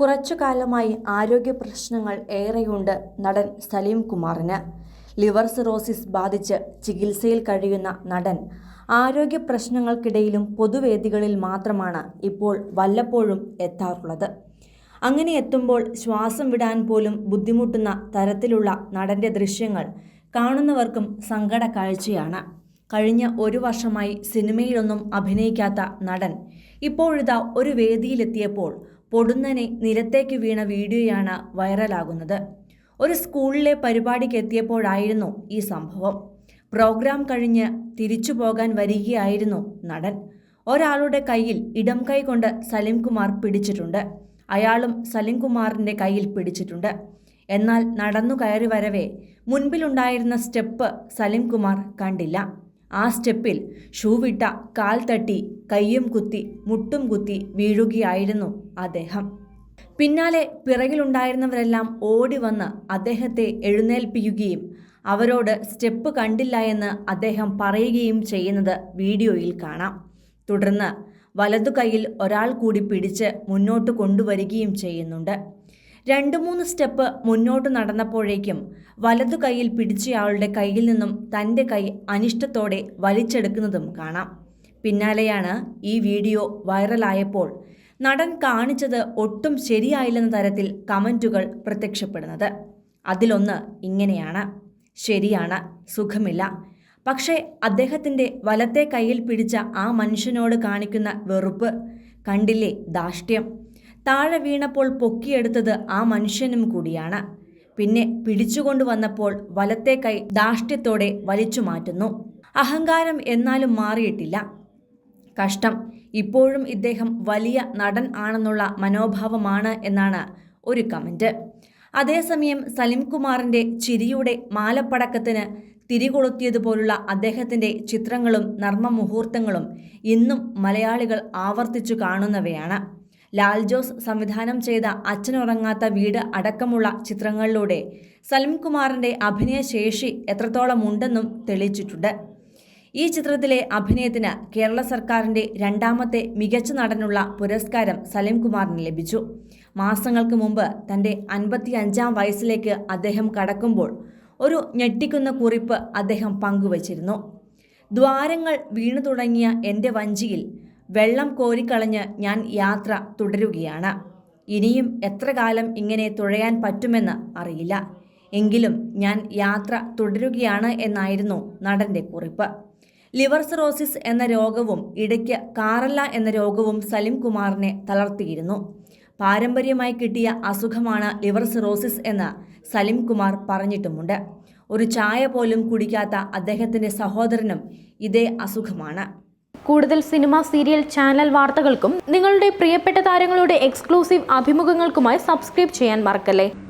കുറച്ചു കാലമായി ആരോഗ്യ പ്രശ്നങ്ങൾ ഏറെയുണ്ട് നടൻ സലീം കുമാറിന്. ലിവർ സിറോസിസ് ബാധിച്ച് ചികിത്സയിൽ കഴിയുന്ന നടൻ ആരോഗ്യ പ്രശ്നങ്ങൾക്കിടയിലും പൊതുവേദികളിൽ മാത്രമാണ് ഇപ്പോൾ വല്ലപ്പോഴും എത്താറുള്ളത്. അങ്ങനെ എത്തുമ്പോൾ ശ്വാസം വിടാൻ പോലും ബുദ്ധിമുട്ടുന്ന തരത്തിലുള്ള നടന്റെ ദൃശ്യങ്ങൾ കാണുന്നവർക്കും സങ്കട കാഴ്ചയാണ്. കഴിഞ്ഞ ഒരു വർഷമായി സിനിമയിലൊന്നും അഭിനയിക്കാത്ത നടൻ ഇപ്പോഴിതാ ഒരു വേദിയിലെത്തിയപ്പോൾ പൊടുന്നനെ നിലത്തേക്ക് വീണ വീഡിയോയാണ് വൈറലാകുന്നത്. ഒരു സ്കൂളിലെ പരിപാടിക്ക് എത്തിയപ്പോഴായിരുന്നു ഈ സംഭവം. പ്രോഗ്രാം കഴിഞ്ഞ് തിരിച്ചു പോകാൻ വരികയായിരുന്നു നടൻ. ഒരാളുടെ കയ്യിൽ ഇടം കൈ കൊണ്ട് സലീം കുമാർ പിടിച്ചിട്ടുണ്ട്. അയാളും സലീം കുമാറിൻ്റെ കയ്യിൽ പിടിച്ചിട്ടുണ്ട്. എന്നാൽ നടന്നു കയറി വരവേ മുൻപിലുണ്ടായിരുന്ന സ്റ്റെപ്പ് സലീം കുമാർ കണ്ടില്ല. ആ സ്റ്റെപ്പിൽ ഷൂ വിട്ട കാൽ തട്ടി കയ്യും കുത്തി മുട്ടും കുത്തി വീഴുകയായിരുന്നു അദ്ദേഹം. പിന്നാലെ പിറകിലുണ്ടായിരുന്നവരെല്ലാം ഓടി വന്ന് അദ്ദേഹത്തെ എഴുന്നേൽപ്പിക്കുകയും അവരോട് സ്റ്റെപ്പ് കണ്ടില്ല എന്ന് അദ്ദേഹം പറയുകയും ചെയ്യുന്നത് വീഡിയോയിൽ കാണാം. തുടർന്ന് വലതു കൈയിൽ ഒരാൾ കൂടി പിടിച്ച് മുന്നോട്ട് കൊണ്ടുവരികയും ചെയ്യുന്നുണ്ട്. 2-3 സ്റ്റെപ്പ് മുന്നോട്ട് നടന്നപ്പോഴേക്കും വലതു കൈയിൽ പിടിച്ചയാളുടെ കയ്യിൽ നിന്നും തൻ്റെ കൈ അനിഷ്ടത്തോടെ വലിച്ചെടുക്കുന്നതും കാണാം. പിന്നാലെയാണ് ഈ വീഡിയോ വൈറലായപ്പോൾ നടൻ കാണിച്ചത് ഒട്ടും ശരിയായില്ലെന്ന തരത്തിൽ കമൻറ്റുകൾ പ്രത്യക്ഷപ്പെടുന്നത്. അതിലൊന്ന് ഇങ്ങനെയാണ്: ശരിയാണ്, സുഖമില്ല. പക്ഷേ അദ്ദേഹത്തിൻ്റെ വലത്തെ കൈയിൽ പിടിച്ച ആ മനുഷ്യനോട് കാണിക്കുന്ന വെറുപ്പ് കണ്ടില്ലേ? ധാർഷ്ട്യം. താഴെ വീണപ്പോൾ പൊക്കിയെടുത്തത് ആ മനുഷ്യനും കൂടിയാണ്. പിന്നെ പിടിച്ചുകൊണ്ടു വന്നപ്പോൾ വലത്തെ കൈ ധാർഷ്ട്യത്തോടെ വലിച്ചു മാറ്റുന്നു. അഹങ്കാരം എന്നാലും മാറിയിട്ടില്ല. കഷ്ടം. ഇപ്പോഴും ഇദ്ദേഹം വലിയ നടൻ ആണെന്നുള്ള മനോഭാവമാണ് എന്നാണ് ഒരു കമൻറ്റ്. അതേസമയം സലീം കുമാറിൻ്റെ ചിരിയുടെ മാലപ്പടക്കത്തിന് തിരികൊളുത്തിയതുപോലുള്ള അദ്ദേഹത്തിൻ്റെ ചിത്രങ്ങളും നർമ്മ മുഹൂർത്തങ്ങളും ഇന്നും മലയാളികൾ ആവർത്തിച്ചു കാണുന്നവയാണ്. ലാൽ ജോസ് സംവിധാനം ചെയ്ത അച്ഛനുറങ്ങാത്ത വീട് അടക്കമുള്ള ചിത്രങ്ങളിലൂടെ സലീം കുമാറിൻ്റെ അഭിനയശേഷി എത്രത്തോളം ഉണ്ടെന്നും തെളിയിച്ചിട്ടുണ്ട്. ഈ ചിത്രത്തിലെ അഭിനയത്തിന് കേരള സർക്കാരിൻ്റെ 2ാമത്തെ മികച്ച നടനുള്ള പുരസ്കാരം സലീം കുമാറിന് ലഭിച്ചു. മാസങ്ങൾക്ക് മുമ്പ് തൻ്റെ 55ാം വയസ്സിലേക്ക് അദ്ദേഹം കടക്കുമ്പോൾ ഒരു ഞെട്ടിക്കുന്ന കുറിപ്പ് അദ്ദേഹം പങ്കുവച്ചിരുന്നു. ദ്വാരങ്ങൾ വീണു തുടങ്ങിയ എൻ്റെ വഞ്ചിയിൽ വെള്ളം കോരിക്കളഞ്ഞ് ഞാൻ യാത്ര തുടരുകയാണ്. ഇനിയും എത്ര കാലം ഇങ്ങനെ തുഴയാൻ പറ്റുമെന്ന് അറിയില്ല. എങ്കിലും ഞാൻ യാത്ര തുടരുകയാണ് എന്നായിരുന്നു നടൻ്റെ കുറിപ്പ്. ലിവർ സിറോസിസ് എന്ന രോഗവും ഇടയ്ക്ക് കാറല്ല എന്ന രോഗവും സലീം കുമാറിനെ തളർത്തിയിരുന്നു. പാരമ്പര്യമായി കിട്ടിയ അസുഖമാണ് ലിവർ സിറോസിസ് എന്ന് സലീം കുമാർ പറഞ്ഞിട്ടുമുണ്ട്. ഒരു ചായ പോലും കുടിക്കാത്ത അദ്ദേഹത്തിൻ്റെ സഹോദരനും ഇതേ അസുഖമാണ്. കൂടുതൽ സിനിമ, സീരിയൽ, ചാനൽ വാർത്തകൾക്കും നിങ്ങളുടെ പ്രിയപ്പെട്ട താരങ്ങളുടെ എക്സ്ക്ലൂസീവ് അഭിമുഖങ്ങൾക്കുമായി സബ്സ്ക്രൈബ് ചെയ്യാൻ മറക്കല്ലേ.